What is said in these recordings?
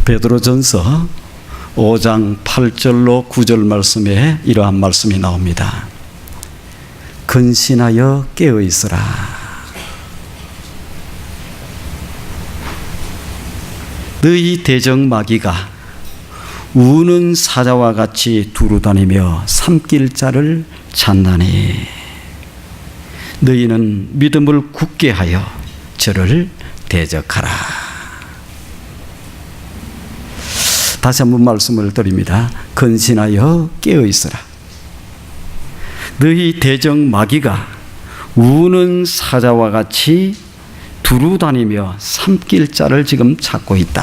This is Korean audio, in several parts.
베드로전서 5장 8절로 9절 말씀에 이러한 말씀이 나옵니다. 근신하여 깨어 있으라. 너희 대적마귀가 우는 사자와 같이 두루다니며 삼킬 자를 찾나니 너희는 믿음을 굳게 하여 저를 대적하라. 다시 한번 말씀을 드립니다. 근신하여 깨어 있으라. 너희 대적마귀가 우는 사자와 같이 두루다니며 삼킬 자를 지금 찾고 있다.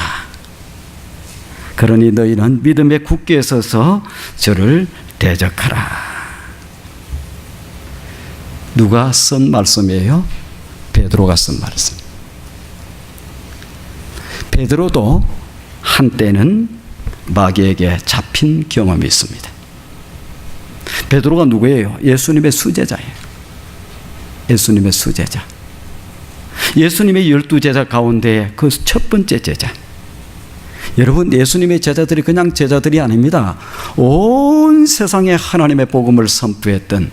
그러니 너희는 믿음에 굳게 서서 저를 대적하라. 누가 쓴 말씀이에요? 베드로가 쓴 말씀. 베드로도 한때는 마귀에게 잡힌 경험이 있습니다. 베드로가 누구예요? 예수님의 수제자예요. 예수님의 수제자. 예수님의 12제자 가운데 그 첫 번째 제자. 여러분, 예수님의 제자들이 그냥 제자들이 아닙니다. 온 세상에 하나님의 복음을 선포했던,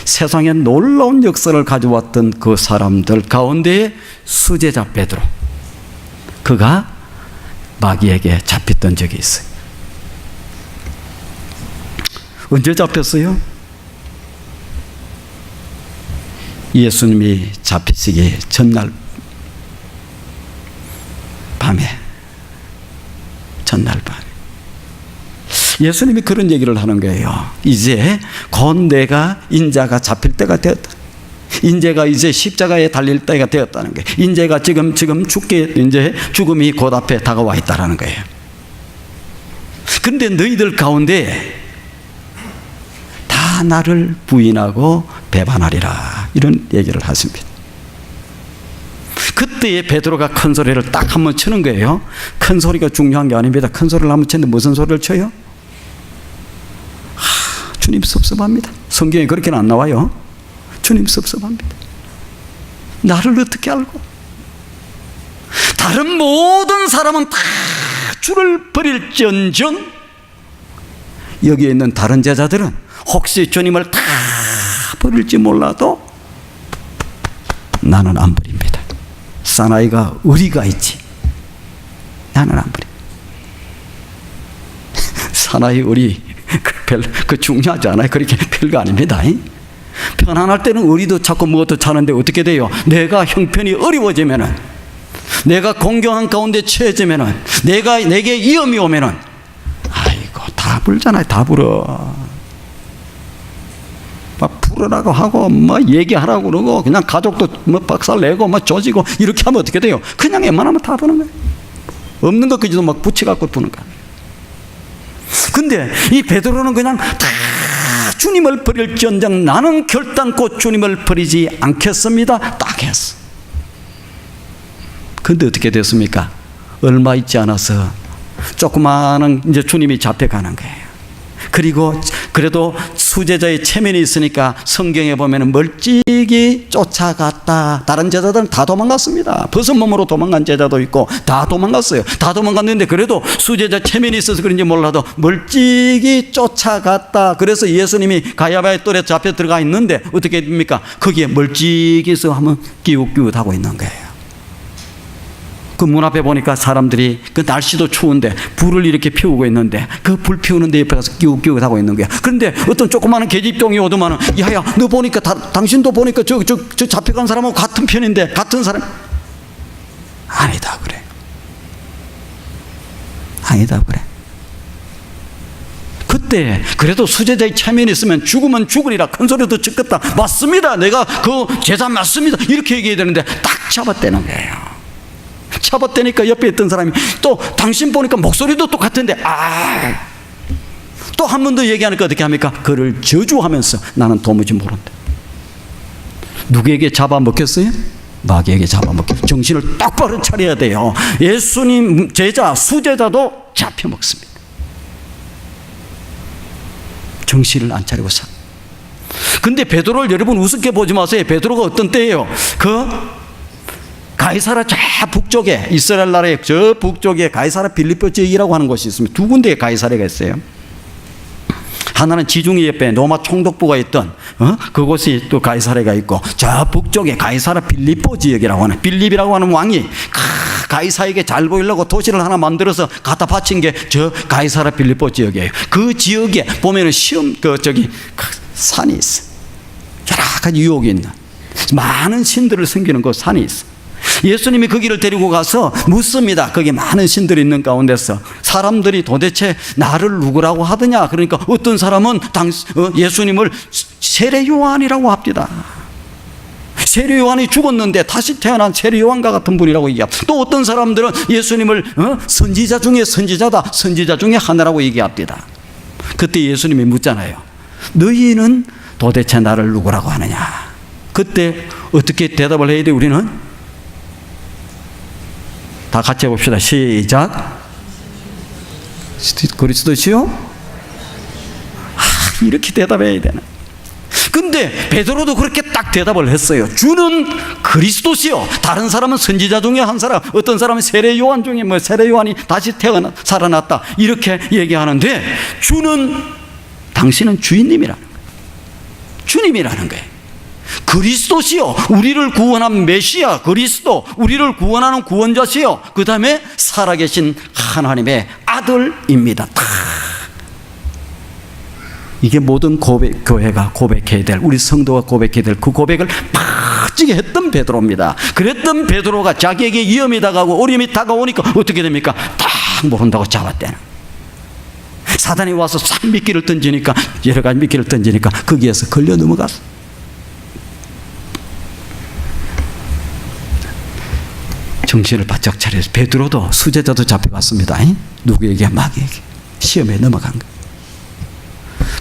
세상에 놀라운 역사를 가져왔던 그 사람들 가운데에 수제자 베드로, 그가 마귀에게 잡혔던 적이 있어요. 언제 잡혔어요? 예수님이 잡히시기 전날 밤에, 예수님이 그런 얘기를 하는 거예요. 이제 곧 내가 인자가 잡힐 때가 되었다. 인자가 이제 십자가에 달릴 때가 되었다는 거예요. 인자가 지금 이제 죽음이 곧 앞에 다가와 있다라는 거예요. 그런데 너희들 가운데 다 나를 부인하고 배반하리라, 이런 얘기를 하십니다. 그때에 베드로가 큰 소리를 딱 한번 치는 거예요. 큰 소리가 중요한 게 아닙니다. 큰 소리를 한번 치는데 무슨 소리를 쳐요? 주님 섭섭합니다. 성경에 그렇게는 안 나와요. 주님 섭섭합니다. 나를 어떻게 알고? 다른 모든 사람은 다 주를 버릴지언정 여기에 있는 다른 제자들은 혹시 주님을 다 버릴지 몰라도 나는 안 버립니다. 사나이가 의리가 있지, 나는 안 버립니다. 사나이 의리 그 중요하지 않아요. 그렇게 별거 아닙니다. 편안할 때는 의리도 찾고 무엇도 찾는데 어떻게 돼요? 내가 형편이 어려워지면은, 내가 공경한 가운데 처해지면은, 내게 위험이 오면은, 아이고 다 불잖아요. 다 불어. 막 풀으라고 하고 뭐 얘기하라고 그러고 그냥 가족도 뭐 박살 내고 뭐 조지고 이렇게 하면 어떻게 돼요? 그냥 웬만하면 다 부는 거예요. 없는 것까지도 막 붙여갖고 부는 거예요. 근데 이 베드로는 그냥 다 주님을 버릴지언정 나는 결단코 주님을 버리지 않겠습니다, 딱 했어. 근데 어떻게 됐습니까? 얼마 있지 않아서 조그마한 이제 주님이 잡혀가는 거예요. 그리고 그래도 수제자의 체면이 있으니까 성경에 보면 멀찍이 쫓아갔다. 다른 제자들은 다 도망갔습니다. 벗은 몸으로 도망간 제자도 있고 다 도망갔어요. 다 도망갔는데 그래도 수제자 체면이 있어서 그런지 몰라도 멀찍이 쫓아갔다. 그래서 예수님이 가야바의 뜰에 잡혀 들어가 있는데 어떻게 됩니까? 거기에 멀찍이서 하면 끼웃끼웃하고 있는 거예요. 그 문 앞에 보니까 사람들이, 그 날씨도 추운데 불을 이렇게 피우고 있는데 그 불 피우는 데 옆에 가서 끼웃끼웃 하고 있는 거야. 그런데 어떤 조그마한 계집종이 오더만은, 야야 너 보니까 당신도 보니까 저 잡혀간 사람하고 같은 편인데, 같은 사람 아니다 그래. 아니다 그래. 그때 그래도 수제자의 체면이 있으면 죽으면 죽으리라 큰 소리도 짓겠다. 맞습니다. 내가 그 제자 맞습니다. 이렇게 얘기해야 되는데 딱 잡아떼는 거예요. 잡아떼니까 옆에 있던 사람이 또 당신 보니까 목소리도 똑같은데 또 한 번 더 얘기하니까 어떻게 합니까? 그를 저주하면서 나는 도무지 모른다. 누구에게 잡아먹혔어요? 마귀에게 잡아먹혔어요. 정신을 똑바로 차려야 돼요. 예수님 제자 수제자도 잡혀먹습니다. 정신을 안 차리고 사. 근데 베드로를 여러분 우습게 보지 마세요. 베드로가 어떤 때예요? 가이사라 저 북쪽에, 이스라엘 나라의 저 북쪽에 가이사라 빌립보 지역이라고 하는 곳이 있습니다. 두 군데에 가이사라가 있어요. 하나는 지중해 옆에 로마 총독부가 있던 그곳이 또 가이사라가 있고, 저 북쪽에 가이사라 빌립보 지역이라고 하는, 빌립이라고 하는 왕이 가이사에게 잘 보이려고 도시를 하나 만들어서 갖다 바친 게 저 가이사라 빌립보 지역이에요. 그 지역에 보면은 산이 있어. 여러 가지 유혹이 있는 많은 신들을 섬기는 그 산이 있어. 예수님이 거기를 데리고 가서 묻습니다. 거기 많은 신들이 있는 가운데서 사람들이 도대체 나를 누구라고 하더냐. 그러니까 어떤 사람은 예수님을 세례 요한이라고 합니다. 세례 요한이 죽었는데 다시 태어난 세례 요한과 같은 분이라고 얘기합니다. 또 어떤 사람들은 예수님을 선지자 중에 선지자다, 선지자 중에 하나라고 얘기합니다. 그때 예수님이 묻잖아요. 너희는 도대체 나를 누구라고 하느냐. 그때 어떻게 대답을 해야 돼? 우리는 다 같이 해봅시다. 시작. 그리스도시요? 이렇게 대답해야 되나? 근데 베드로도 그렇게 딱 대답을 했어요. 주는 그리스도시요. 다른 사람은 선지자 중에 한 사람, 어떤 사람은 세례 요한 중에 세례 요한이 다시 살아났다, 이렇게 얘기하는데, 주는, 당신은 주인님이라는 거예요. 주님이라는 거예요. 그리스도시요, 우리를 구원한 메시아 그리스도, 우리를 구원하는 구원자시요, 그 다음에 살아계신 하나님의 아들입니다. 이게 모든 교회가 고백해야 될, 우리 성도가 고백해야 될 그 고백을 빠지게 했던 베드로입니다. 그랬던 베드로가 자기에게 위험이 다가오고 어려움이 다가오니까 어떻게 됩니까? 딱 모른다고 잡았대는. 사단이 와서 싹 미끼를 던지니까, 여러 가지 미끼를 던지니까 거기에서 걸려 넘어갔어. 정신을 바짝 차려서 베드로도, 수제자도 잡혀갔습니다. 누구에게? 마귀에게. 시험에 넘어간 거예요.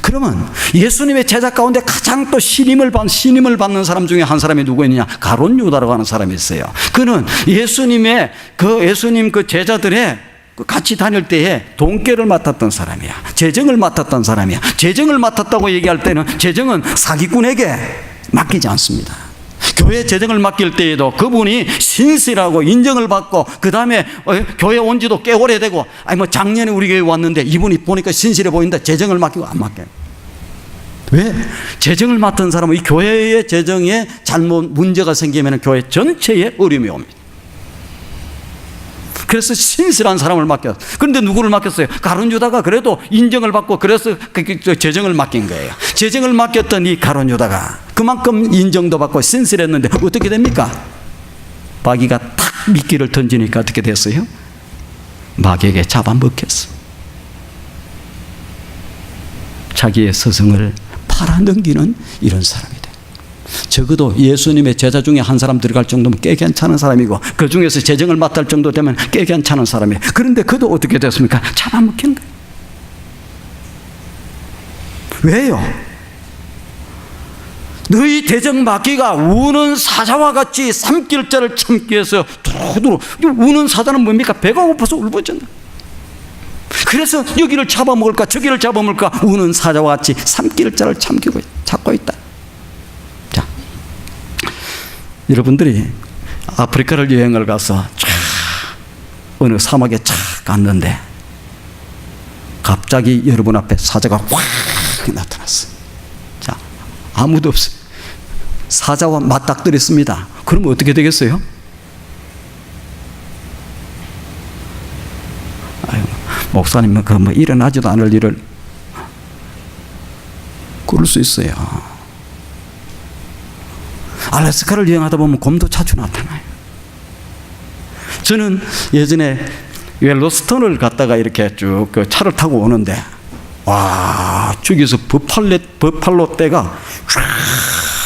그러면 예수님의 제자 가운데 가장 또 신임을 받는 사람 중에 한 사람이 누구였느냐? 가룟 유다라고 하는 사람이 있어요. 그는 예수님 그 제자들의 같이 다닐 때에 돈깨를 맡았던 사람이야. 재정을 맡았던 사람이야. 재정을 맡았다고 얘기할 때는 재정은 사기꾼에게 맡기지 않습니다. 교회 재정을 맡길 때에도 그분이 신실하고 인정을 받고, 그 다음에 교회 온 지도 꽤 오래되고, 작년에 우리 교회 왔는데 이분이 보니까 신실해 보인다, 재정을 맡기고 안 맡겨요. 왜? 재정을 맡은 사람은 이 교회의 재정에 잘못 문제가 생기면 교회 전체에 어려움이 옵니다. 그래서 신실한 사람을 맡겼어요. 그런데 누구를 맡겼어요? 가룟 유다가 그래도 인정을 받고, 그래서 재정을 맡긴 거예요. 재정을 맡겼던 이 가룟 유다가 그만큼 인정도 받고 신실했는데 어떻게 됩니까? 마귀가 탁 미끼를 던지니까 어떻게 됐어요? 마귀에게 잡아먹혔어. 자기의 스승을 팔아넘기는 이런 사람이 돼. 적어도 예수님의 제자 중에 한 사람 들어갈 정도면 꽤 괜찮은 사람이고, 그 중에서 재정을 맡을 정도 되면 꽤 괜찮은 사람이에요. 그런데 그도 어떻게 됐습니까? 잡아먹힌 거예요. 왜요? 너희 대적 마귀가 우는 사자와 같이 삼킬 자를 참기 위해서 두루두루. 우는 사자는 뭡니까? 배가 고파서 울부짖는다. 그래서 여기를 잡아먹을까 저기를 잡아먹을까 우는 사자와 같이 삼킬 자를 찾고 있다. 자, 여러분들이 아프리카를 여행을 가서 어느 사막에 쫙 갔는데 갑자기 여러분 앞에 사자가 확 나타났어. 자, 아무도 없어요. 사자와 맞닥뜨렸습니다. 그러면 어떻게 되겠어요? 아유, 목사님은 일어나지도 않을 일을 그럴 수 있어요. 알래스카를 여행하다 보면 곰도 자주 나타나요. 저는 예전에 웰로스톤을 갔다가 이렇게 쭉 그 차를 타고 오는데, 와, 저기서 버팔로 떼가 쫙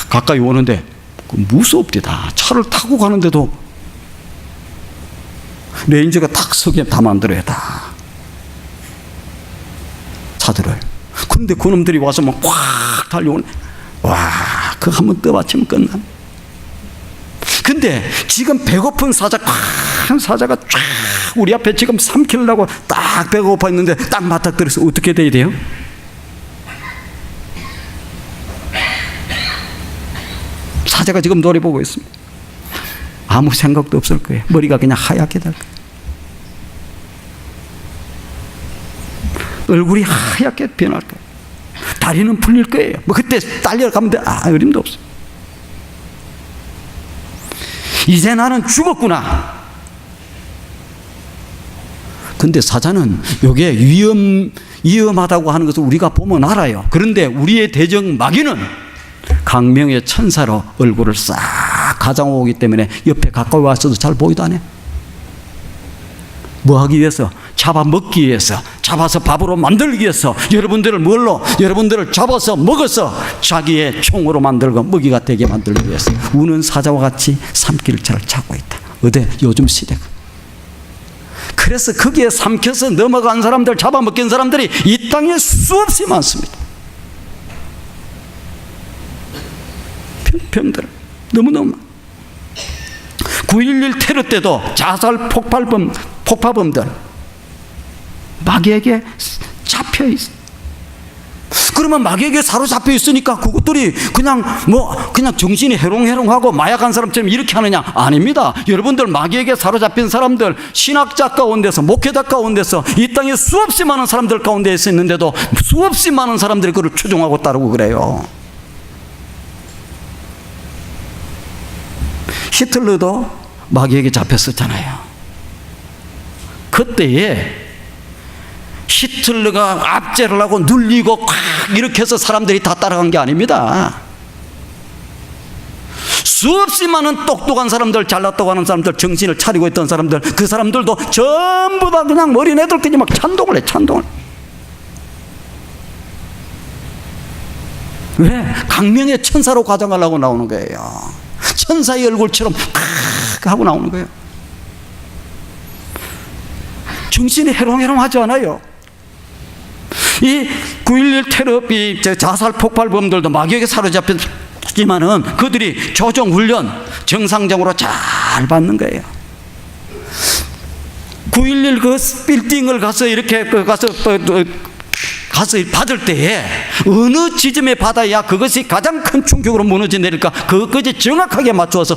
가까이 오는데 무섭디다. 차를 타고 가는데도 레인저가 탁 서게 다 만들어야 다 차들을. 그런데 그놈들이 와서 막 확 달려오네. 와, 그거 한번 떠받치면 끝나. 근데 지금 배고픈 사자, 큰 사자가 쫙 우리 앞에 지금 삼키려고 딱 배가 고파 있는데 딱 맞닥뜨려서 어떻게 돼야 돼요? 사자가 지금 노려보고 있습니다. 아무 생각도 없을 거예요. 머리가 그냥 하얗게 될 거예요. 얼굴이 하얗게 변할 거예요. 다리는 풀릴 거예요. 뭐 그때 딸려가면 돼. 어림도 없어. 이제 나는 죽었구나. 근데 사자는 이게 위험하다고 하는 것을 우리가 보면 알아요. 그런데 우리의 대적 마귀는 강명의 천사로 얼굴을 싹 가장하고 오기 때문에 옆에 가까이 와서도 잘 보이도 않아요. 뭐 하기 위해서? 잡아먹기 위해서, 잡아서 밥으로 만들기 위해서, 여러분들을 잡아서 먹어서 자기의 총으로 만들고 먹이가 되게 만들기 위해서 우는 사자와 같이 삼킬자를 찾고 있다. 어때? 요즘 시대가. 그래서 거기에 삼켜서 넘어간 사람들, 잡아먹긴 사람들이 이 땅에 수없이 많습니다. 병들 너무너무 9.11 테러 때도 자살 폭파범들 마귀에게 잡혀 있어. 그러면 마귀에게 사로잡혀 있으니까 그것들이 그냥 정신이 해롱해롱하고 마약한 사람처럼 이렇게 하느냐? 아닙니다. 여러분들 마귀에게 사로잡힌 사람들, 신학자 가운데서, 목회자 가운데서 이 땅에 수없이 많은 사람들 가운데 있는데도 수없이 많은 사람들이 그걸 추종하고 따르고 그래요. 히틀러도 마귀에게 잡혔었잖아요. 그때에 히틀러가 압제를 하고 눌리고 콱 이렇게 해서 사람들이 다 따라간 게 아닙니다. 수없이 많은 똑똑한 사람들, 잘났다고 하는 사람들, 정신을 차리고 있던 사람들, 그 사람들도 전부 다 그냥 머리내들끼리 막 찬동을 해. 왜? 강명의 천사로 가장하려고 나오는 거예요. 천사의 얼굴처럼 탁 하고 나오는 거예요. 정신이 해롱해롱하지 않아요. 이 9.11 테러 자살 폭발범들도 마귀에게 사로잡혔지만은 그들이 조정 훈련 정상적으로 잘 받는 거예요. 9.11 그 빌딩을 가서 이렇게 가서 받을 때에 어느 지점에 받아야 그것이 가장 큰 충격으로 무너져 내릴까, 그것까지 정확하게 맞추어서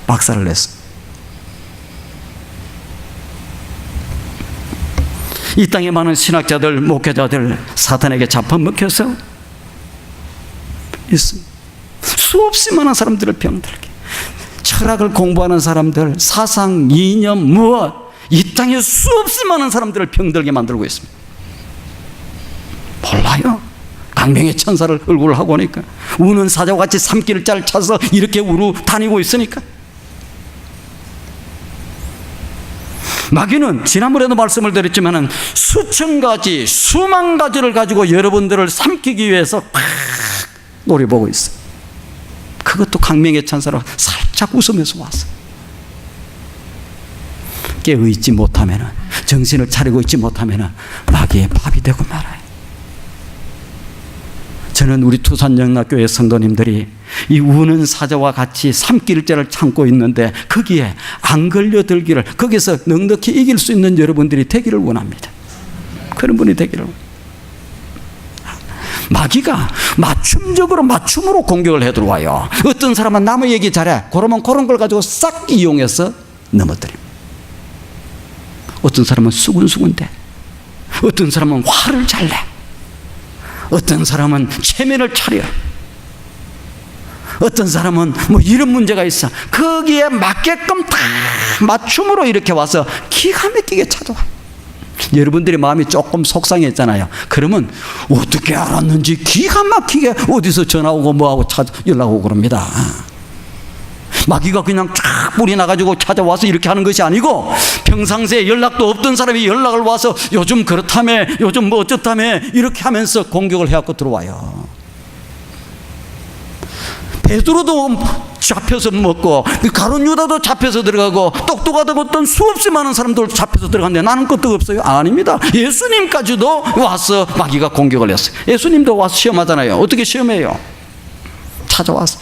박살을 냈어. 이 땅에 많은 신학자들, 목회자들 사탄에게 잡아먹혀서 있습니다. 수없이 많은 사람들을 병들게, 철학을 공부하는 사람들, 사상, 이념, 무엇, 이 땅에 수없이 많은 사람들을 병들게 만들고 있습니다. 몰라요. 강명의 천사를 얼굴을 하고 오니까, 우는 사자와 같이 삼킬자를 찾아서 이렇게 우루 다니고 있으니까. 마귀는 지난번에도 말씀을 드렸지만 수천 가지, 수만 가지를 가지고 여러분들을 삼키기 위해서 팍 노려보고 있어요. 그것도 강명의 천사로 살짝 웃으면서 왔어. 깨어있지 못하면, 정신을 차리고 있지 못하면 마귀의 밥이 되고 말아요. 저는 우리 투산영락교회 성도님들이 이 우는 사자와 같이 삼킬자를 참고 있는데 거기에 안 걸려들기를, 거기서 넉넉히 이길 수 있는 여러분들이 되기를 원합니다. 그런 분이 되기를 원합니다. 마귀가 맞춤으로 공격을 해 들어와요. 어떤 사람은 남의 얘기 잘해. 그러면 그런 걸 가지고 싹 이용해서 넘어뜨립니다. 어떤 사람은 수군수군대, 어떤 사람은 화를 잘 내, 어떤 사람은 체면을 차려, 어떤 사람은 뭐 이런 문제가 있어. 거기에 맞게끔 다 맞춤으로 이렇게 와서 기가 막히게 찾아와. 여러분들이 마음이 조금 속상했잖아요. 그러면 어떻게 알았는지 기가 막히게 어디서 전화 오고 뭐하고 연락 오고 그럽니다. 마귀가 그냥 쫙 뿌리 나가지고 찾아와서 이렇게 하는 것이 아니고, 평상시에 연락도 없던 사람이 연락을 와서 요즘 그렇다며, 요즘 뭐 어쩌다며 이렇게 하면서 공격을 해갖고 들어와요. 베드로도 잡혀서 먹고, 가룟 유다도 잡혀서 들어가고, 똑똑하다고 어떤 수없이 많은 사람들 잡혀서 들어갔는데 나는 것도 없어요? 아닙니다. 예수님까지도 와서 마귀가 공격을 했어요. 예수님도 와서 시험하잖아요. 어떻게 시험해요? 찾아와서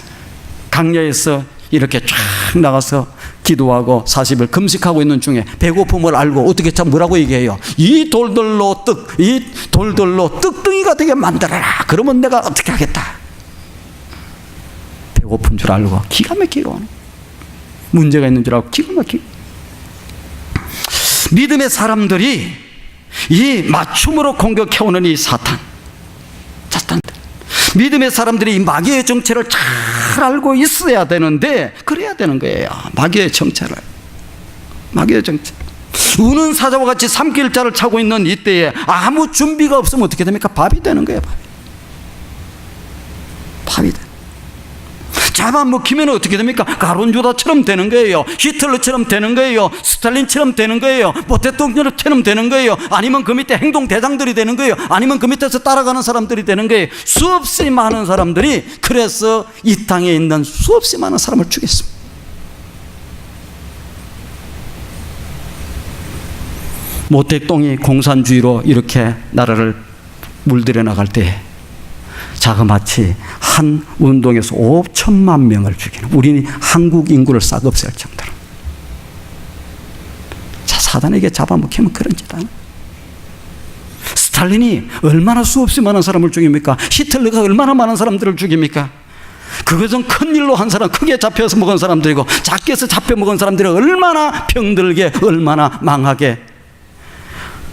강야에서 이렇게 쫙 나가서 기도하고 40일 금식하고 있는 중에 배고픔을 알고 어떻게 참 뭐라고 얘기해요? 이 돌들로 떡덩이가 되게 만들어라. 그러면 내가 어떻게 하겠다. 배고픈 줄 알고 기가 막히게 오는, 문제가 있는 줄 알고 기가 막히게. 믿음의 사람들이 이 맞춤으로 공격해오는 이 사탄들, 믿음의 사람들이 이 마귀의 정체를 잘 알고 있어야 되는데, 그래야 되는 거예요. 마귀의 정체. 우는 사자와 같이 삼킬자를 차고 있는 이때에 아무 준비가 없으면 어떻게 됩니까? 밥이 되는 거예요. 밥이 돼. 잡아먹히면 어떻게 됩니까? 가론주다처럼 되는 거예요. 히틀러처럼 되는 거예요. 스탈린처럼 되는 거예요. 뭐 대통령처럼 되는 거예요. 아니면 그 밑에 행동대장들이 되는 거예요. 아니면 그 밑에서 따라가는 사람들이 되는 거예요. 수없이 많은 사람들이, 그래서 이 땅에 있는 수없이 많은 사람을 죽였습니다. 모택동이 공산주의로 이렇게 나라를 물들여 나갈 때 자그마치 한 운동에서 5천만 명을 죽이는, 우리 한국 인구를 싹 없앨 정도로. 자, 사단에게 잡아먹히면 그런 짓 아니에요. 스탈린이 얼마나 수없이 많은 사람을 죽입니까? 히틀러가 얼마나 많은 사람들을 죽입니까? 그것은 큰 일로 한 사람, 크게 잡혀서 먹은 사람들이고, 작게 해서 잡혀 먹은 사람들이 얼마나 병들게, 얼마나 망하게.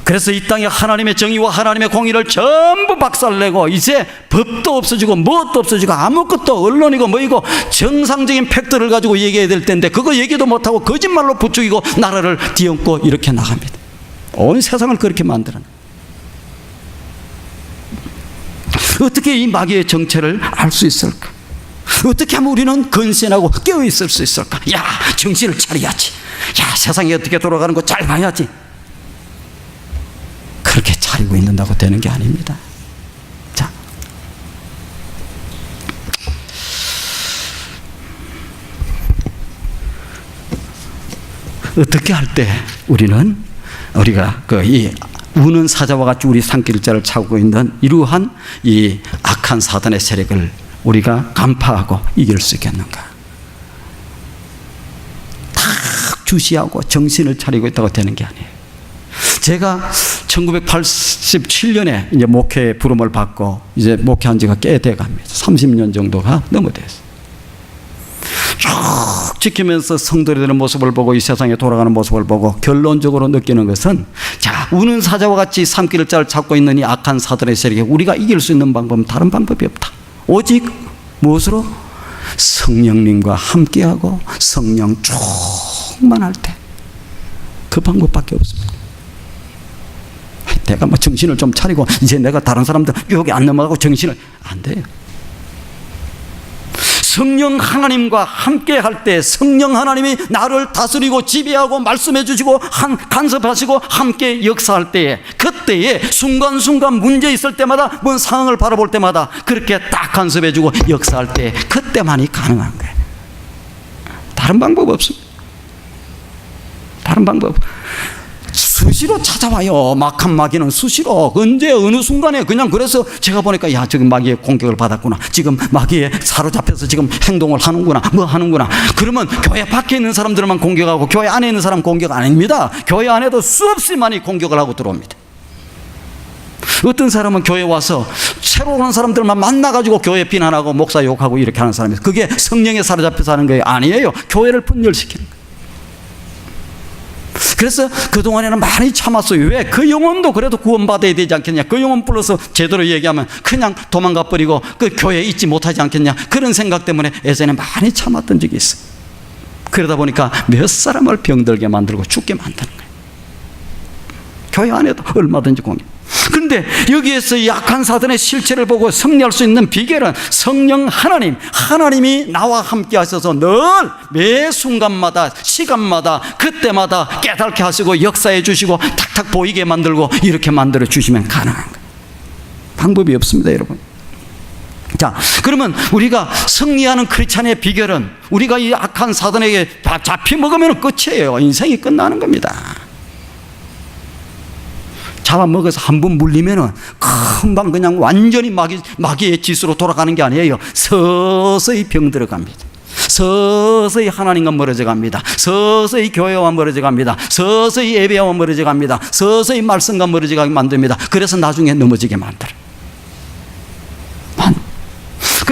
그래서 이 땅에 하나님의 정의와 하나님의 공의를 전부 박살내고, 이제 법도 없어지고 무엇도 없어지고 아무것도, 언론이고 뭐이고 정상적인 팩트를 가지고 얘기해야 될 텐데 그거 얘기도 못하고 거짓말로 부추기고 나라를 뒤엎고 이렇게 나갑니다. 온 세상을 그렇게 만드는. 어떻게 이 마귀의 정체를 알 수 있을까? 어떻게 하면 우리는 근신하고 깨어있을 수 있을까? 야, 정신을 차려야지. 야, 세상이 어떻게 돌아가는 거 잘 봐야지. 그렇게 차리고 있는다고 되는 게 아닙니다. 자, 어떻게 할 때 우리가 이 우는 사자와 같이 우리 산길자를 차고 있는 이러한 이 악한 사단의 세력을 우리가 간파하고 이길 수 있겠는가? 딱 주시하고 정신을 차리고 있다고 되는 게 아니에요. 제가 1987년에 이제 목회 부름을 받고 이제 목회한 지가 꽤 돼 갑니다. 30년 정도가 넘어됐어요. 쭉 지키면서 성도들이 되는 모습을 보고 이 세상에 돌아가는 모습을 보고 결론적으로 느끼는 것은, 자, 우는 사자와 같이 삼키를 잘 잡고 있는 이 악한 사단의 세력에 우리가 이길 수 있는 방법은 다른 방법이 없다. 오직 무엇으로? 성령님과 함께하고 성령 충만할 때, 그 방법밖에 없습니다. 내가 뭐 정신을 좀 차리고 이제 내가 다른 사람들 유혹에 안 넘어가고 정신을, 안 돼요. 성령 하나님과 함께 할 때 성령 하나님이 나를 다스리고 지배하고 말씀해 주시고 간섭하시고 함께 역사할 때에, 그때에 순간순간 문제 있을 때마다 뭔 상황을 바라볼 때마다 그렇게 딱 간섭해 주고 역사할 때, 그때만이 가능한 거예요. 다른 방법 없습니다. 다른 방법. 수시로 찾아와요. 막한 마귀는 수시로, 언제 어느 순간에 그냥. 그래서 제가 보니까 야, 지금 마귀의 공격을 받았구나, 지금 마귀에 사로잡혀서 지금 행동을 하는구나, 뭐 하는구나. 그러면 교회 밖에 있는 사람들만 공격하고 교회 안에 있는 사람 공격 아닙니다. 교회 안에도 수없이 많이 공격을 하고 들어옵니다. 어떤 사람은 교회 와서 새로 오는 사람들만 만나가지고 교회 비난하고 목사 욕하고 이렇게 하는 사람이 있어요. 그게 성령에 사로잡혀서 하는 거예요? 아니에요. 교회를 분열시키는 거예요. 그래서 그동안에는 많이 참았어요. 왜? 그 영혼도 그래도 구원받아야 되지 않겠냐. 그 영혼 불러서 제대로 얘기하면 그냥 도망가 버리고 그 교회에 있지 못하지 않겠냐. 그런 생각 때문에 예전에 많이 참았던 적이 있어요. 그러다 보니까 몇 사람을 병들게 만들고 죽게 만드는 거예요. 교회 안에도 얼마든지 공격. 그런데 여기에서 이 악한 사단의 실체를 보고 승리할 수 있는 비결은 성령 하나님이 나와 함께 하셔서 늘 매 순간마다 시간마다 그때마다 깨닫게 하시고 역사해 주시고 탁탁 보이게 만들고 이렇게 만들어 주시면 가능한 거예요. 방법이 없습니다, 여러분. 자, 그러면 우리가 승리하는 크리스찬의 비결은, 우리가 이 악한 사단에게 잡히 먹으면 끝이에요. 인생이 끝나는 겁니다. 잡아먹어서 한 번 물리면은 금방 그냥 완전히 마귀의 짓으로 돌아가는 게 아니에요. 서서히 병 들어갑니다. 서서히 하나님과 멀어져 갑니다. 서서히 교회와 멀어져 갑니다. 서서히 예배와 멀어져 갑니다. 서서히 말씀과 멀어져 가게 만듭니다. 그래서 나중에 넘어지게 만들어요.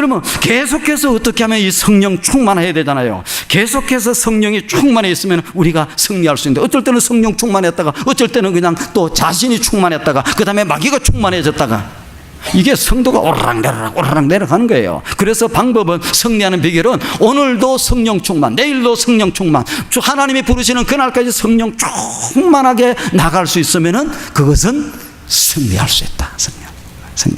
그러면 계속해서 어떻게 하면 이 성령 충만해야 되잖아요. 계속해서 성령이 충만해 있으면 우리가 승리할 수 있는데, 어쩔 때는 성령 충만했다가 어쩔 때는 그냥 또 자신이 충만했다가 그 다음에 마귀가 충만해졌다가, 이게 성도가 오르락 내리락 하는 거예요. 그래서 방법은, 승리하는 비결은 오늘도 성령 충만, 내일도 성령 충만, 하나님이 부르시는 그날까지 성령 충만하게 나갈 수 있으면은 그것은 승리할 수 있다. 승리.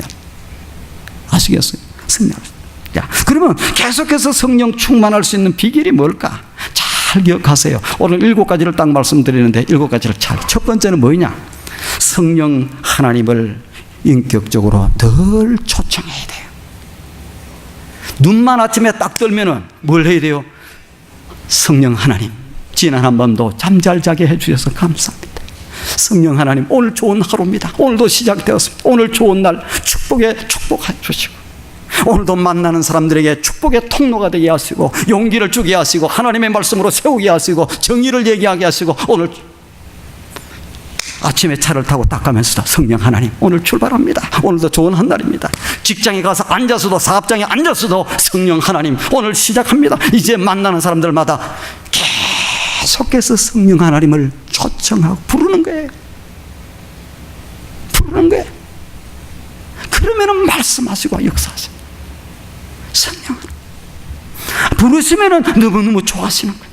아시겠어요? 승리할 수 있다. 야, 그러면 계속해서 성령 충만할 수 있는 비결이 뭘까? 잘 기억하세요. 오늘 7가지를 딱 말씀드리는데 7가지를 잘. 첫 번째는 뭐냐? 성령 하나님을 인격적으로 늘 초청해야 돼요. 눈만 아침에 딱 뜨면은 뭘 해야 돼요? 성령 하나님, 지난 한 밤도 잠 잘 자게 해주셔서 감사합니다. 성령 하나님, 오늘 좋은 하루입니다. 오늘도 시작되었습니다. 오늘 좋은 날 축복해 주시고, 오늘도 만나는 사람들에게 축복의 통로가 되게 하시고, 용기를 주게 하시고, 하나님의 말씀으로 세우게 하시고, 정의를 얘기하게 하시고, 오늘 아침에 차를 타고 딱 가면서도 성령 하나님, 오늘 출발합니다. 오늘도 좋은 한 날입니다. 직장에 가서 앉아서도, 사업장에 앉아서도 성령 하나님, 오늘 시작합니다. 이제 만나는 사람들마다 계속해서 성령 하나님을 초청하고 부르는 거예요. 그러면은 말씀하시고 역사하시고, 성령 부르시면은 너무너무 좋아하시는 거예요.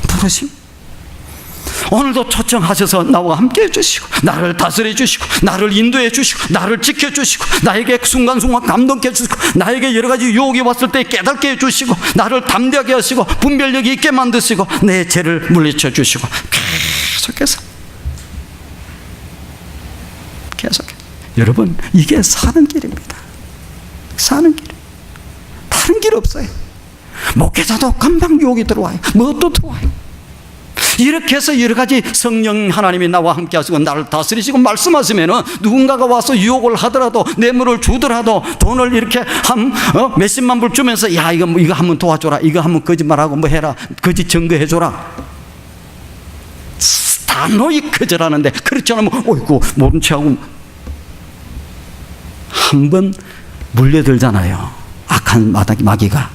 부르시면 오늘도 초청하셔서 나와 함께 해주시고, 나를 다스려 주시고, 나를 인도해 주시고, 나를 지켜주시고, 나에게 순간순간 감동케 해주시고, 나에게 여러 가지 유혹이 왔을 때 깨닫게 해주시고, 나를 담대하게 하시고, 분별력이 있게 만드시고, 내 죄를 물리쳐 주시고, 계속해서 여러분, 이게 사는 길입니다. 사는 길. 다른 길 없어요. 목회자도 금방 유혹이 들어와요. 뭣도 들어와요. 이렇게 해서 여러 가지 성령 하나님이 나와 함께 하시고 나를 다스리시고 말씀하시면은, 누군가가 와서 유혹을 하더라도, 뇌물을 주더라도, 돈을 이렇게 몇십만 불 주면서, 야, 이거 한번 도와줘라, 이거 한번 거짓말하고 뭐 해라, 거짓 증거해줘라, 단호히 거절하는데, 그렇지 않으면 어이구 모른 체하고 한번 물려들잖아요. 악한 마귀가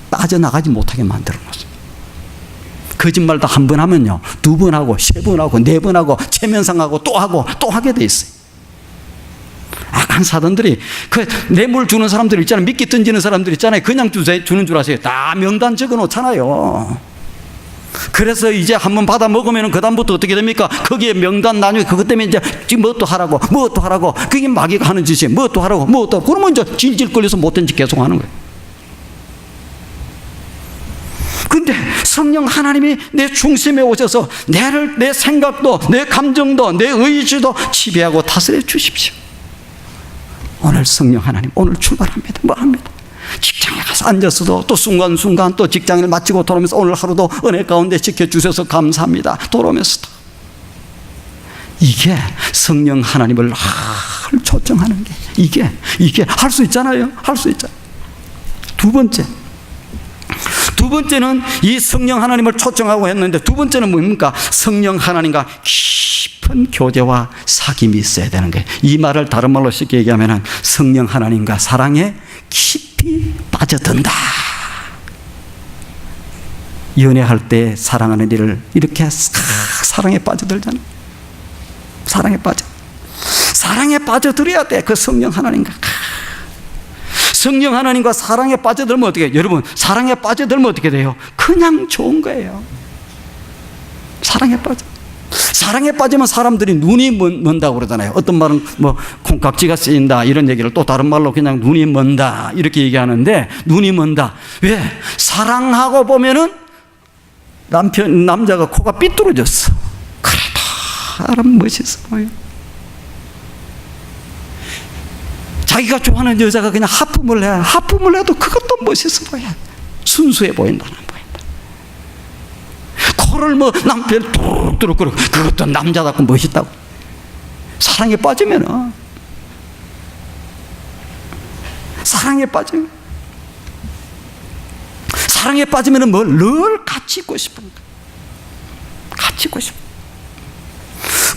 빠져나가지 못하게 만들어 놓습니다. 거짓말도 한 번 하면요, 2번 하고 3번 하고 4번 하고 체면상하고 또 하고 또 하게 돼 있어요. 악한 사단들이, 그 뇌물 주는 사람들 있잖아요, 미끼 던지는 사람들 있잖아요, 그냥 주는 줄 아세요? 다 명단 적어 놓잖아요. 그래서 이제 한번 받아 먹으면 그 다음부터 어떻게 됩니까? 거기에 명단 나중에 그것 때문에 이제 지금 뭣도 하라고 그게 마귀가 하는 짓이에요. 뭣도 하라고 그러면 이제 질질 끌려서 못된 짓 계속 하는 거예요. 근데 성령 하나님이 내 중심에 오셔서 내 생각도, 내 감정도, 내 의지도 지배하고 다스려 주십시오. 오늘 성령 하나님, 오늘 출발합니다. 뭐 합니다? 직장에 가서 앉았어도 또 순간순간 또 직장을 마치고 돌아오면서 오늘 하루도 은혜 가운데 지켜주셔서 감사합니다. 돌아오면서도. 이게 성령 하나님을 초청하는 게, 이게 할 수 있잖아요. 할 수 있잖아요. 두 번째는 이 성령 하나님을 초청하고 했는데, 두 번째는 뭡니까? 성령 하나님과 깊은 교제와 사귐이 있어야 되는 거예요. 이 말을 다른 말로 쉽게 얘기하면 성령 하나님과 사랑에 깊이 빠져든다. 연애할 때 사랑하는 일을 이렇게 사랑에 빠져들잖아요. 사랑에 빠져들어야 돼. 그 성령 하나님과 사랑에 빠져들면 어떻게 해요? 여러분, 사랑에 빠져들면 어떻게 돼요? 그냥 좋은 거예요. 사랑에 빠지면 사람들이 눈이 먼다고 그러잖아요. 어떤 말은 뭐 콩깍지가 쓰인다 이런 얘기를, 또 다른 말로 그냥 눈이 먼다 이렇게 얘기하는데, 눈이 먼다. 왜? 사랑하고 보면은 남자가 코가 삐뚤어졌어. 그래도 사람 멋있어 보여. 자기가 좋아하는 여자가 그냥 하품을 해도 그것도 멋있어 보여. 순수해 보인다는 거야. 코를 뭐 남편 뚝뚝 끓고 그것도 남자답고 멋있다고. 사랑에 빠지면 뭘 늘 같이 있고 싶은 거야. 같이 있고 싶어.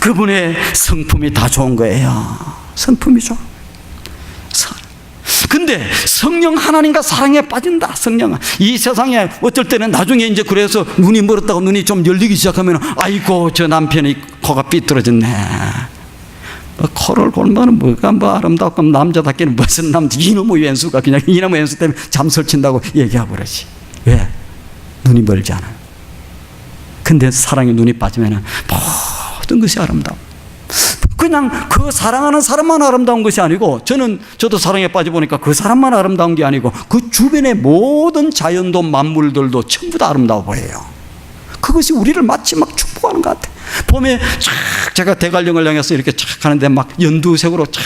그분의 성품이 다 좋은 거예요. 성품이 좋아. 근데 성령 하나님과 사랑에 빠진다. 성령은 이 세상에 어쩔 때는 나중에 이제 그래서 눈이 멀었다고 눈이 좀 열리기 시작하면 아이고 저 남편이 코가 삐뚤어졌네. 코를 골면은 뭐가 뭐 아름답고 남자답게는 무슨 남자 이놈의 왼수가 그냥 이놈의 왼수 때문에 잠설친다고 얘기하고 그러지. 왜? 눈이 멀지 않아. 근데 사랑에 눈이 빠지면은 모든 것이 아름다워. 그냥 그 사랑하는 사람만 아름다운 것이 아니고 저도 사랑에 빠져보니까 그 사람만 아름다운 게 아니고 그 주변의 모든 자연도 만물들도 전부 다 아름다워 보여요. 그것이 우리를 마치 막 축복하는 것 같아. 봄에 쫙 제가 대관령을 향해서 이렇게 쫙 하는데 막 연두색으로 쫙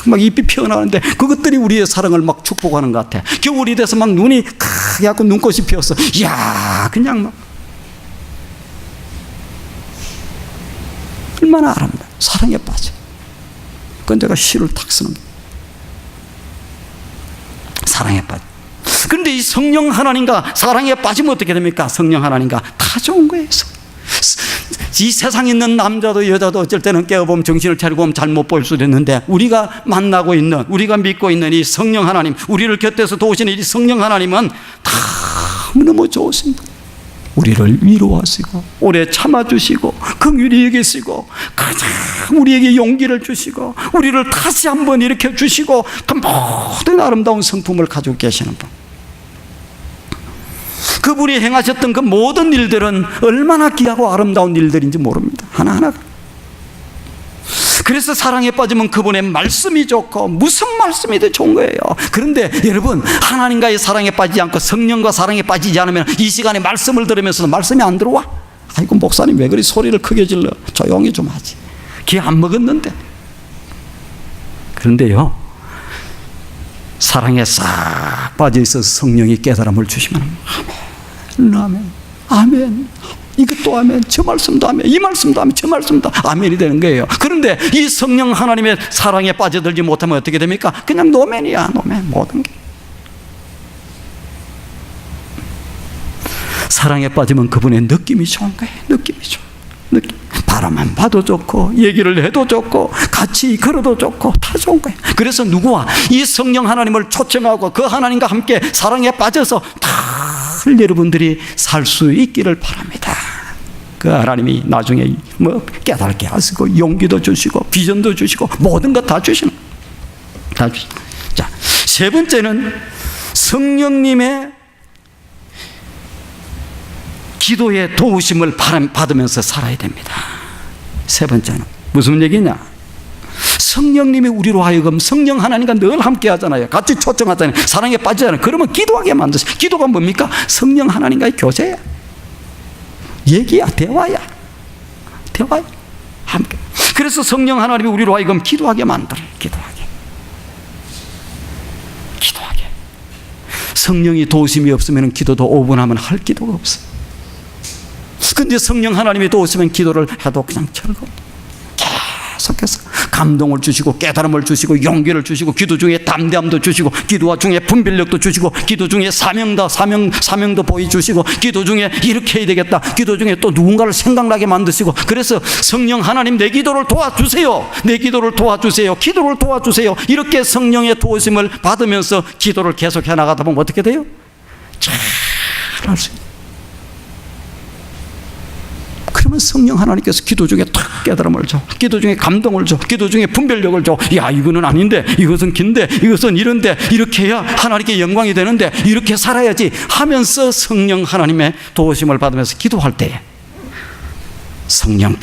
막 잎이 피어나는데 그것들이 우리의 사랑을 막 축복하는 것 같아. 겨울이 돼서 막 눈이 크게 눈꽃이 피었어. 이야 그냥 막 얼마나 아름다워. 사랑에 빠져. 그건 제가 시를 탁 쓰는 거예요. 사랑에 빠져. 그런데 이 성령 하나님과 사랑에 빠지면 어떻게 됩니까? 성령 하나님과 다 좋은 거예요. 이 세상에 있는 남자도 여자도 어쩔 때는 깨어보면 정신을 차리고 보면 잘못 보일 수도 있는데 우리가 만나고 있는 우리가 믿고 있는 이 성령 하나님, 우리를 곁에서 도우시는 이 성령 하나님은 다 너무 좋으십니다. 우리를 위로하시고 오래 참아주시고 긍휼히 여기시고 가장 우리에게 용기를 주시고 우리를 다시 한번 일으켜 주시고 그 모든 아름다운 성품을 가지고 계시는 분. 그분이 행하셨던 그 모든 일들은 얼마나 귀하고 아름다운 일들인지 모릅니다. 하나하나. 그래서 사랑에 빠지면 그분의 말씀이 좋고 무슨 말씀이든 좋은 거예요. 그런데 여러분 하나님과의 사랑에 빠지지 않고 성령과 사랑에 빠지지 않으면 이 시간에 말씀을 들으면서도 말씀이 안 들어와. 아이고 목사님 왜 그리 소리를 크게 질러. 조용히 좀 하지. 귀 안 먹었는데. 그런데요 사랑에 싹 빠져있어서 성령이 깨달음을 주시면 아멘, 아멘, 아멘, 이것도 아멘, 저 말씀도 아멘, 이 말씀도 아멘, 저 말씀도 아멘이 되는 거예요. 그런데 이 성령 하나님의 사랑에 빠져들지 못하면 어떻게 됩니까? 그냥 노맨이야. 노맨. 모든 게 사랑에 빠지면 그분의 느낌이 좋은 거예요. 느낌이 좋아. 느낌. 바라만 봐도 좋고 얘기를 해도 좋고 같이 걸어도 좋고 다 좋은 거예요. 그래서 누구와 이 성령 하나님을 초청하고 그 하나님과 함께 사랑에 빠져서 다 여러분들이 살 수 있기를 바랍니다. 그 하나님이 나중에 뭐 깨닫게 하시고 용기도 주시고 비전도 주시고 모든 것 다 주시는 다 주시는. 자, 세 번째는 성령님의 기도의 도우심을 받으면서 살아야 됩니다. 세 번째는 무슨 얘기냐? 성령님이 우리로 하여금 성령 하나님과 늘 함께 하잖아요. 같이 초청하잖아요. 사랑에 빠지잖아요. 그러면 기도하게 만드세요. 기도가 뭡니까? 성령 하나님과의 교제야. 얘기야. 대화야. 대화야. 함께. 그래서 성령 하나님이 우리로 하여금 기도하게 만들어요. 기도하게. 기도하게. 성령이 도우심이 없으면 기도도 5분 하면 할 기도가 없어요. 근데 성령 하나님이 도우시면 기도를 해도 그냥 즐거워. 계속해서 감동을 주시고 깨달음을 주시고 용기를 주시고 기도 중에 담대함도 주시고 기도 중에 분별력도 주시고 기도 중에 사명도 보여주시고 기도 중에 이렇게 해야 되겠다. 기도 중에 또 누군가를 생각나게 만드시고. 그래서 성령 하나님 내 기도를 도와주세요. 내 기도를 도와주세요. 기도를 도와주세요. 이렇게 성령의 도우심을 받으면서 기도를 계속해 나가다 보면 어떻게 돼요? 잘 할 수 있어요. 그러면 성령 하나님께서 기도 중에 탁 깨달음을 줘. 기도 중에 감동을 줘. 기도 중에 분별력을 줘. 야, 이거는 아닌데, 이것은 긴데, 이것은 이런데, 이렇게 해야 하나님께 영광이 되는데, 이렇게 살아야지 하면서 성령 하나님의 도우심을 받으면서 기도할 때에 성령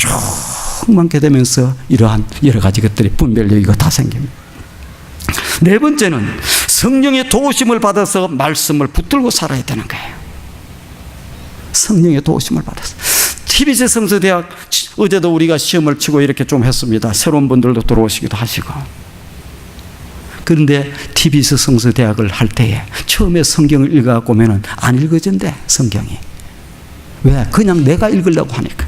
충만케 되면서 이러한 여러 가지 것들이 분별력 이거 다 생깁니다. 네 번째는 성령의 도우심을 받아서 말씀을 붙들고 살아야 되는 거예요. 성령의 도우심을 받아서. TBC 성서대학 어제도 우리가 시험을 치고 이렇게 좀 했습니다. 새로운 분들도 들어오시기도 하시고. 그런데 TBC 성서대학을 할 때에 처음에 성경을 읽어갖고 오면은 안 읽어진대, 성경이. 왜? 그냥 내가 읽으려고 하니까.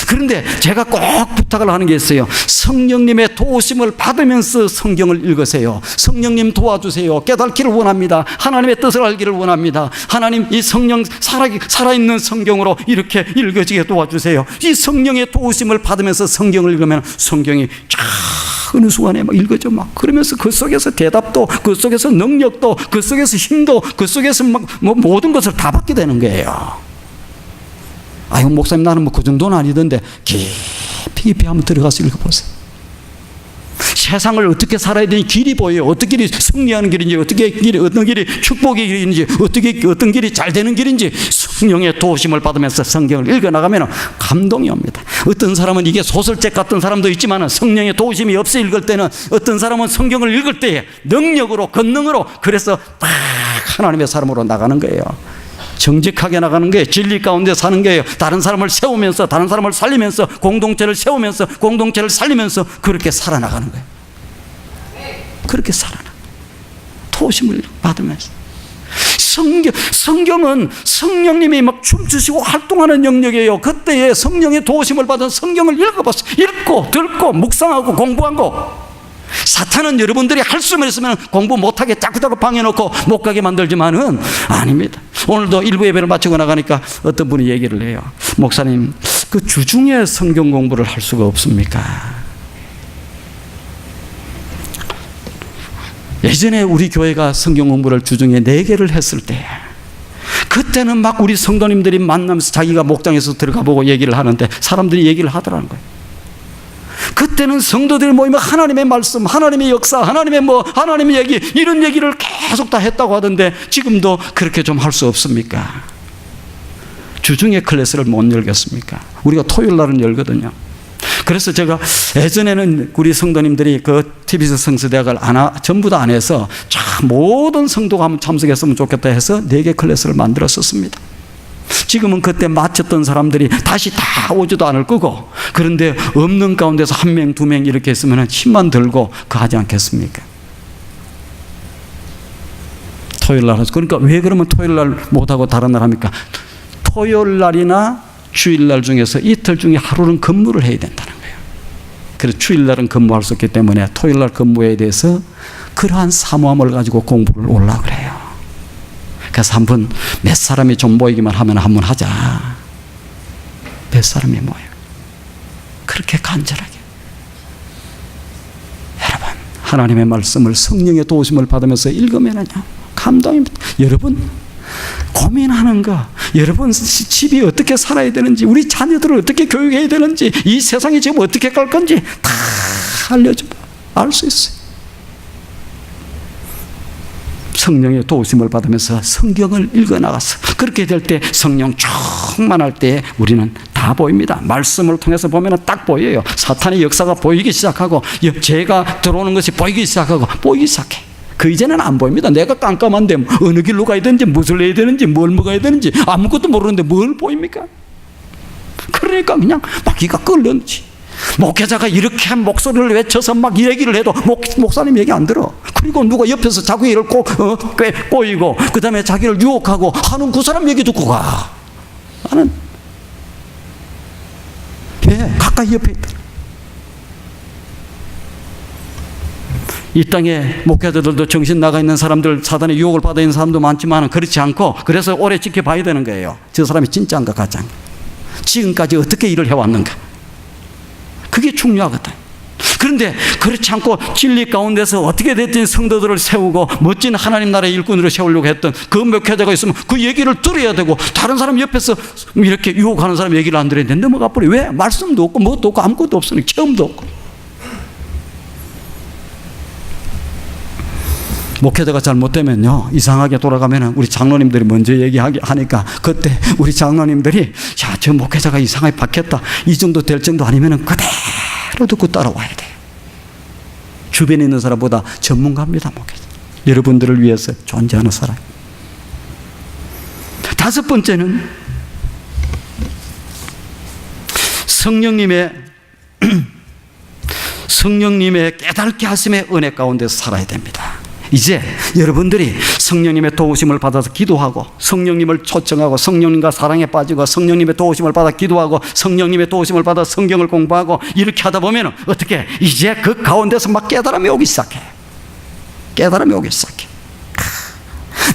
그런데 제가 꼭 부탁을 하는 게 있어요. 성령님의 도우심을 받으면서 성경을 읽으세요. 성령님 도와주세요. 깨닫기를 원합니다. 하나님의 뜻을 알기를 원합니다. 하나님, 이 성령 살아있는 성경으로 이렇게 읽어지게 도와주세요. 이 성령의 도우심을 받으면서 성경을 읽으면 성경이 쫙 어느 순간에 막 읽어져 막. 그러면서 그 속에서 대답도, 그 속에서 능력도, 그 속에서 힘도, 그 속에서 막 모든 것을 다 받게 되는 거예요. 아유, 목사님, 나는 뭐 그 정도는 아니던데. 깊이 한번 들어가서 읽어보세요. 세상을 어떻게 살아야 되는지 길이 보여요. 어떤 길이 승리하는 길인지, 어떤 길이 축복의 길인지, 어떤 길이 잘 되는 길인지 성령의 도우심을 받으면서 성경을 읽어나가면 감동이 옵니다. 어떤 사람은 이게 소설책 같은 사람도 있지만 성령의 도우심이 없어 읽을 때는, 어떤 사람은 성경을 읽을 때에 능력으로, 권능으로, 그래서 딱 하나님의 사람으로 나가는 거예요. 정직하게 나가는 거예요. 진리 가운데 사는 거예요. 다른 사람을 세우면서, 다른 사람을 살리면서, 공동체를 세우면서, 공동체를 살리면서 그렇게 살아나가는 거예요. 그렇게 살아나. 도우심을 받으면서. 성경은 성령님이 막 춤추시고 활동하는 영역이에요. 그때에 성령의 도우심을 받은 성경을 읽어봤어요. 읽고, 듣고, 묵상하고, 공부하고. 사탄은 여러분들이 할 수만 있으면 공부 못하게 자꾸자꾸 방해놓고 못 가게 만들지만은 아닙니다. 오늘도 일부 예배를 마치고 나가니까 어떤 분이 얘기를 해요. 목사님, 그 주중에 성경 공부를 할 수가 없습니까? 예전에 우리 교회가 성경 공부를 주중에 4개를 했을 때, 그때는 막 우리 성도님들이 만나면서 자기가 목장에서 들어가 보고 얘기를 하는데 사람들이 얘기를 하더라는 거예요. 그때는 성도들이 모이면 하나님의 말씀, 하나님의 역사, 하나님의 얘기, 이런 얘기를 계속 다 했다고 하던데 지금도 그렇게 좀 할 수 없습니까? 주중에 클래스를 못 열겠습니까? 우리가 토요일 날은 열거든요. 그래서 제가 예전에는 우리 성도님들이 그 TBS 성서대학을 전부 다 안 해서 모든 성도가 한번 참석했으면 좋겠다 해서 4개 클래스를 만들었었습니다. 지금은 그때 마쳤던 사람들이 다시 다 오지도 않을 거고, 그런데 없는 가운데서 1명, 2명 이렇게 있으면 힘만 들고 하지 않겠습니까? 토요일 날 하죠. 그러니까 왜 그러면 토요일 날 못하고 다른 날 합니까? 토요일 날이나 주일 날 중에서 이틀 중에 하루는 근무를 해야 된다는 거예요. 그래서 주일 날은 근무할 수 없기 때문에 토요일 날 근무에 대해서 그러한 사모함을 가지고 공부를 오려고 그래요. 그래서 한번 몇 사람이 좀 모이기만 하면 한번 하자. 몇 사람이 모여. 그렇게 간절하게. 여러분, 하나님의 말씀을 성령의 도우심을 받으면서 읽으면요, 감동입니다. 여러분, 고민하는 거, 여러분 집이 어떻게 살아야 되는지, 우리 자녀들을 어떻게 교육해야 되는지, 이 세상이 지금 어떻게 갈 건지 다 알려주면 알 수 있어요. 성령의 도우심을 받으면서 성경을 읽어나가서 그렇게 될 때, 성령 충만할 때 우리는 다 보입니다. 말씀을 통해서 보면 딱 보여요. 사탄의 역사가 보이기 시작하고, 죄가 들어오는 것이 보이기 시작하고, 보이기 시작해. 그 이제는 안 보입니다. 내가 깜깜한데 어느 길로 가야 되는지, 무엇을 해야 되는지, 뭘 먹어야 되는지 아무것도 모르는데 뭘 보입니까? 그러니까 그냥 막 기가 끓는지. 목회자가 이렇게 목소리를 외쳐서 막 얘기를 해도 목사님 얘기 안 들어. 그리고 누가 옆에서 자기 일을 꼬이고 그 다음에 자기를 유혹하고 하는 그 사람 얘기 듣고 가. 나는 왜? 가까이 옆에 있다. 이 땅에 목회자들도 정신 나가 있는 사람들, 사단의 유혹을 받아 있는 사람도 많지만 그렇지 않고, 그래서 오래 지켜봐야 되는 거예요. 저 사람이 진짜인가 가짜인가, 지금까지 어떻게 일을 해왔는가, 그게 중요하거든. 그런데 그렇지 않고 진리 가운데서 어떻게 됐든 성도들을 세우고 멋진 하나님 나라의 일꾼으로 세우려고 했던 그 목회자가 있으면 그 얘기를 들어야 되고, 다른 사람 옆에서 이렇게 유혹하는 사람 얘기를 안 들어야 되는데 넘어가 버려. 왜? 말씀도 없고 뭣도 없고 아무것도 없으니까, 체험도 없고. 목회자가 잘못되면요, 이상하게 돌아가면 우리 장로님들이 먼저 얘기하니까, 그때 우리 장로님들이 야, 저 목회자가 이상하게 바뀌었다, 이 정도 될 정도 아니면 그대로 듣고 따라와야 돼요. 주변에 있는 사람보다 전문가입니다, 목회자. 여러분들을 위해서 존재하는 사람. 5번째는 성령님의 깨닫게 하심의 은혜 가운데서 살아야 됩니다. 이제 여러분들이 성령님의 도우심을 받아서 기도하고 성령님을 초청하고 성령님과 사랑에 빠지고 성령님의 도우심을 받아 기도하고 성령님의 도우심을 받아 성경을 공부하고 이렇게 하다 보면 어떻게 이제 그 가운데서 막 깨달음이 오기 시작해. 깨달음이 오기 시작해.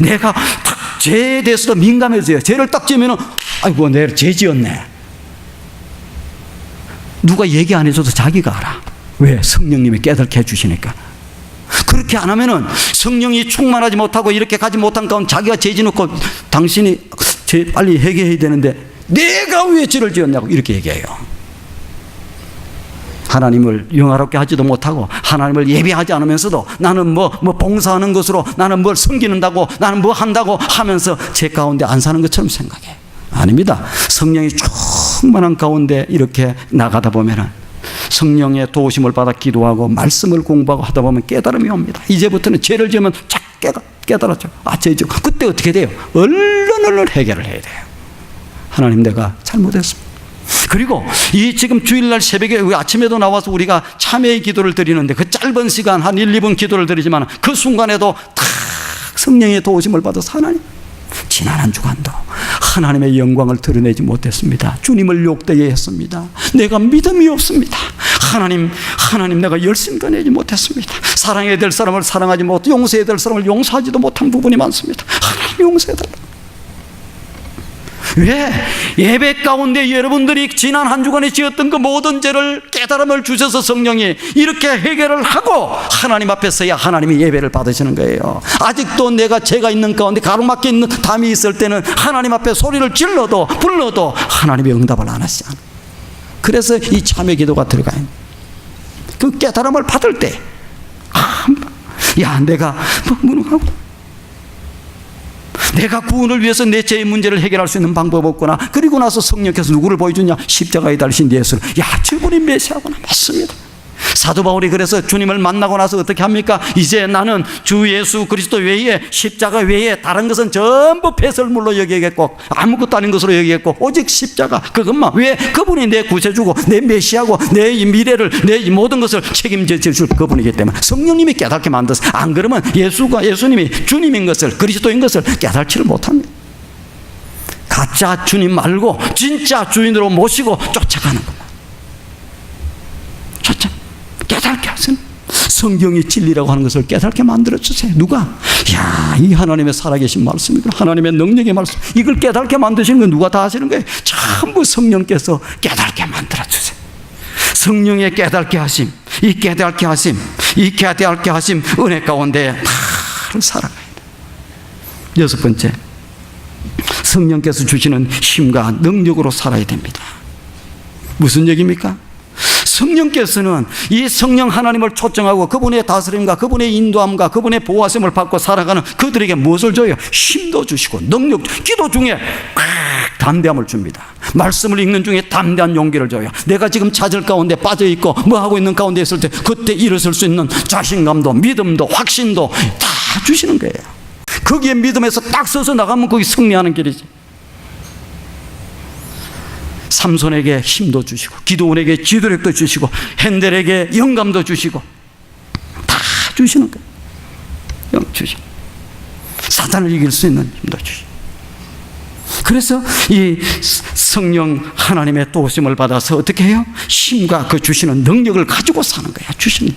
내가 딱 죄에 대해서도 민감해져요. 죄를 딱 지으면 아이고 내가 죄 지었네. 누가 얘기 안 해줘도 자기가 알아. 왜? 성령님이 깨닫게 해주시니까. 그렇게 안 하면은 성령이 충만하지 못하고 이렇게 가지 못한 가운데 자기가 죄 지놓고 당신이 죄 빨리 회개해야 되는데 내가 왜 죄를 지었냐고 이렇게 얘기해요. 하나님을 영화롭게 하지도 못하고 하나님을 예배하지 않으면서도 나는 뭐 봉사하는 것으로 나는 뭘 섬기는다고 나는 뭐 한다고 하면서 제 가운데 안 사는 것처럼 생각해. 아닙니다. 성령이 충만한 가운데 이렇게 나가다 보면은 성령의 도우심을 받아 기도하고 말씀을 공부하고 하다 보면 깨달음이 옵니다. 이제부터는 죄를 지으면 착 깨달았죠. 아, 죄죠. 그때 어떻게 돼요? 얼른 해결을 해야 돼요. 하나님 내가 잘못했습니다. 그리고 이 지금 주일날 새벽에 아침에도 나와서 우리가 참회의 기도를 드리는데 그 짧은 시간 한 1, 2분 기도를 드리지만 그 순간에도 탁 성령의 도우심을 받아서 하나님 지난 한 주간도 하나님의 영광을 드러내지 못했습니다. 주님을 욕되게 했습니다. 내가 믿음이 없습니다. 하나님 내가 열심히 내지 못했습니다. 사랑해야 될 사람을 사랑하지 못하고 용서해야 될 사람을 용서하지도 못한 부분이 많습니다. 하나님 용서해달라고. 왜? 예배 가운데 여러분들이 지난 한 주간에 지었던 그 모든 죄를 깨달음을 주셔서 성령이 이렇게 해결을 하고 하나님 앞에 서야 하나님이 예배를 받으시는 거예요. 아직도 내가 죄가 있는 가운데 가로막혀 있는 담이 있을 때는 하나님 앞에 소리를 질러도 불러도 하나님이 응답을 안 하시지 않아요. 그래서 이 참회 기도가 들어가요. 그 깨달음을 받을 때 야 내가 무능하고 내가 구원을 위해서 내 죄의 문제를 해결할 수 있는 방법 없구나. 그리고 나서 성령께서 누구를 보여주냐? 십자가에 달리신 예수를. 야, 저분이 메시아구나. 맞습니다. 사도 바울이 그래서 주님을 만나고 나서 어떻게 합니까? 이제 나는 주 예수 그리스도 외에 십자가 외에 다른 것은 전부 배설물로 여기겠고 아무것도 아닌 것으로 여기겠고 오직 십자가 그것만. 왜? 그분이 내 구세주고 내 메시아고 내 미래를 내 모든 것을 책임져 줄 그분이기 때문에 성령님이 깨닫게 만들었어요. 안 그러면 예수님이 주님인 것을 그리스도인 것을 깨닫지를 못합니다. 가짜 주님 말고 진짜 주인으로 모시고 쫓아가는 겁니다. 깨닫게 하세요. 성경이 진리라고 하는 것을 깨닫게 만들어주세요. 누가? 야, 이 하나님의 살아계신 말씀이구나. 하나님의 능력의 말씀. 이걸 깨닫게 만드시는 건 누가 다 하시는 거예요? 전부 성령께서 깨닫게 만들어주세요. 성령의 깨닫게 하심, 이 깨닫게 하심, 이 깨닫게 하심 은혜 가운데 다 살아가야 돼요. 여섯 번째, 성령께서 주시는 힘과 능력으로 살아야 됩니다. 무슨 얘기입니까? 성령께서는 이 성령 하나님을 초청하고 그분의 다스림과 그분의 인도함과 그분의 보호하심을 받고 살아가는 그들에게 무엇을 줘요? 힘도 주시고 능력, 기도 중에 담대함을 줍니다. 말씀을 읽는 중에 담대한 용기를 줘요. 내가 지금 찾을 가운데 빠져있고 뭐 하고 있는 가운데 있을 때 그때 일어설 수 있는 자신감도 믿음도 확신도 다 주시는 거예요. 거기에 믿음에서 딱 서서 나가면 거기 승리하는 길이지. 삼손에게 힘도 주시고 기드온에게 지도력도 주시고 핸델에게 영감도 주시고 다 주시는 거예요. 주시고 사탄을 이길 수 있는 힘도 주시고. 그래서 이 성령 하나님의 도우심을 받아서 어떻게 해요? 힘과 그 주시는 능력을 가지고 사는 거야. 주시는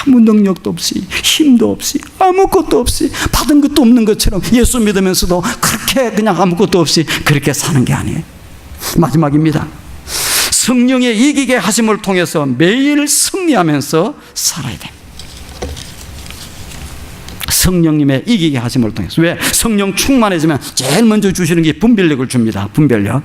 아무 능력도 없이 힘도 없이 아무것도 없이 받은 것도 없는 것처럼 예수 믿으면서도 그렇게 그냥 아무것도 없이 그렇게 사는 게 아니에요. 마지막입니다. 성령의 이기게 하심을 통해서 매일 승리하면서 살아야 됩니다. 성령님의 이기게 하심을 통해서. 왜? 성령 충만해지면 제일 먼저 주시는 게 분별력을 줍니다. 분별력.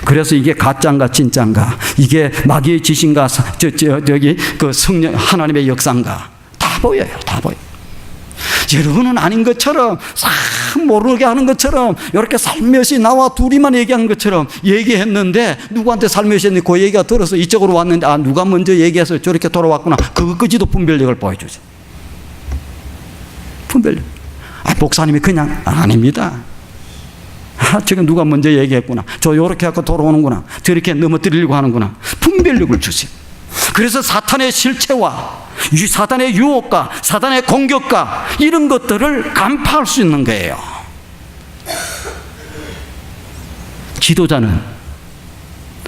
그래서 이게 가짜인가 진짜인가, 이게 마귀의 지신가 저기 그 성령 하나님의 역사인가 다 보여요. 다 보여요. 여러분은 아닌 것처럼 싹 모르게 하는 것처럼 이렇게 살며시 나와 둘이만 얘기하는 것처럼 얘기했는데 누구한테 살며시 했는데 그 얘기가 들어서 이쪽으로 왔는데 아 누가 먼저 얘기해서 저렇게 돌아왔구나. 그거까지도 분별력을 보여주죠. 분별력. 아 목사님이 그냥 아닙니다. 아 지금 누가 먼저 얘기했구나. 저 요렇게 하고 돌아오는구나. 저렇게 넘어뜨리려고 하는구나. 분별력을 주세요. 그래서 사탄의 실체와 사단의 유혹과 사단의 공격과 이런 것들을 간파할 수 있는 거예요. 지도자는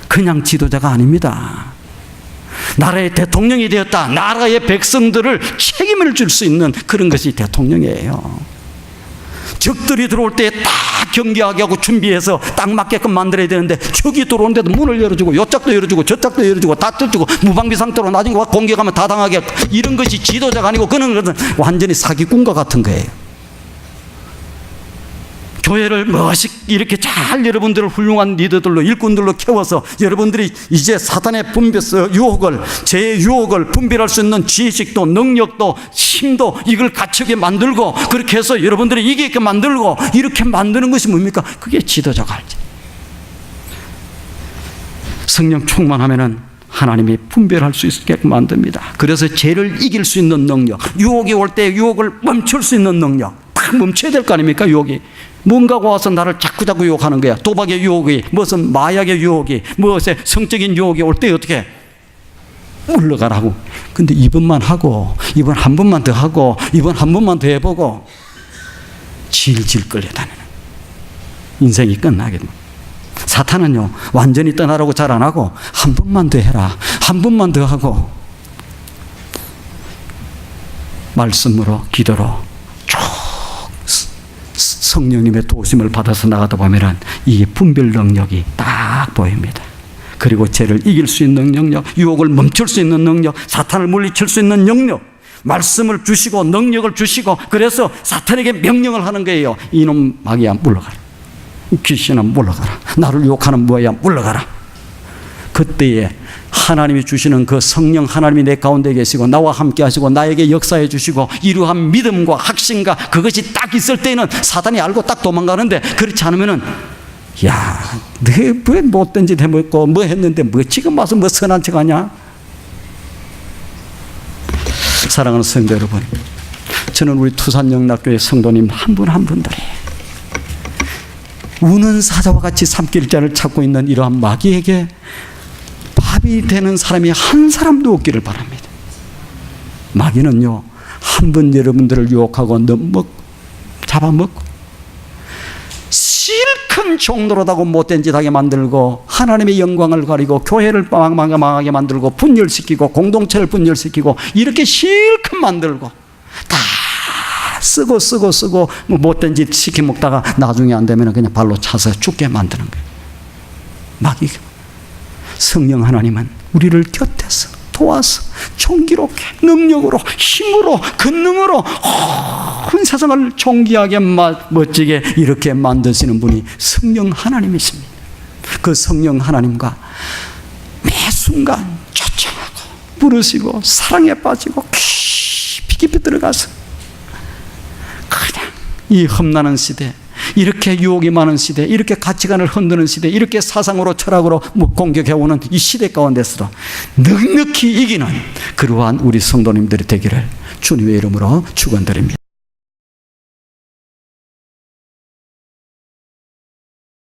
그냥 지도자가 아닙니다. 나라의 대통령이 되었다. 나라의 백성들을 책임을 질 수 있는 그런 것이 대통령이에요. 적들이 들어올 때 딱 경계하게 하고 준비해서 딱 맞게끔 만들어야 되는데 적이 들어오는데도 문을 열어주고 요짝도 열어주고 저짝도 열어주고 다 뜯주고 무방비 상태로 나중에 공격하면 다 당하게, 이런 것이 지도자가 아니고 그런 것은 완전히 사기꾼과 같은 거예요. 교회를 멋있게 이렇게 잘 여러분들을 훌륭한 리더들로 일꾼들로 키워서 여러분들이 이제 사단의 유혹을, 죄의 유혹을 분별할 수 있는 지식도 능력도 힘도 이걸 갖추게 만들고 그렇게 해서 여러분들이 이기게 만들고 이렇게 만드는 것이 뭡니까? 그게 지도자가 알지. 성령 충만하면은 하나님이 분별할 수 있게끔 만듭니다. 그래서 죄를 이길 수 있는 능력, 유혹이 올 때 유혹을 멈출 수 있는 능력, 딱 멈춰야 될 거 아닙니까? 유혹이 뭔가가 와서 나를 자꾸 유혹하는 거야. 도박의 유혹이, 무슨 마약의 유혹이, 무엇의 성적인 유혹이 올 때 어떻게 물러가라고. 근데 이번만 하고, 이번 한 번만 더 하고, 이번 한 번만 더 해보고 질질 끌려다니는 인생이 끝나게 됩니다. 사탄은요, 완전히 떠나라고 잘 안 하고 한 번만 더 해라, 한 번만 더 하고 말씀으로 기도로 쭉 성령님의 도우심을 받아서 나가다 보면은 이 분별 능력이 딱 보입니다. 그리고 죄를 이길 수 있는 능력, 유혹을 멈출 수 있는 능력, 사탄을 물리칠 수 있는 능력, 말씀을 주시고 능력을 주시고, 그래서 사탄에게 명령을 하는 거예요. 이놈 마귀야 물러가라, 귀신아 물러가라, 나를 유혹하는 뭐야 물러가라. 그때에 하나님이 주시는 그 성령 하나님이 내 가운데 계시고 나와 함께 하시고 나에게 역사해 주시고 이러한 믿음과 확신과 그것이 딱 있을 때는 사단이 알고 딱 도망가는데, 그렇지 않으면은 야, 너 왜 못된 짓 해먹고 뭐 했는데 뭐 지금 와서 뭐 선한 척 하냐. 사랑하는 성도 여러분, 저는 우리 투산영락교회 성도님 한 분 한 분들이 우는 사자와 같이 삼킬 자를 찾고 있는 이러한 마귀에게 밥이 되는 사람이 한 사람도 없기를 바랍니다. 마귀는요, 한 번 여러분들을 유혹하고 잡아먹고 실컷 종노릇하고 못된 짓 하게 만들고 하나님의 영광을 가리고 교회를 망하게 만들고 분열시키고 공동체를 분열시키고 이렇게 실컷 만들고 다 쓰고 뭐 못된 짓 시켜 먹다가 나중에 안 되면 그냥 발로 차서 죽게 만드는 거예요. 마귀가. 성령 하나님은 우리를 곁에서 도와서 정기롭게 능력으로 힘으로 권능으로 온 세상을 존귀하게 멋지게 이렇게 만드시는 분이 성령 하나님이십니다. 그 성령 하나님과 매 순간 초청하고 부르시고 사랑에 빠지고 깊이 들어가서 그냥 이 험난한 시대, 이렇게 유혹이 많은 시대, 이렇게 가치관을 흔드는 시대, 이렇게 사상으로 철학으로 공격해오는 이 시대 가운데서도 넉넉히 이기는 그러한 우리 성도님들이 되기를 주님의 이름으로 축원드립니다.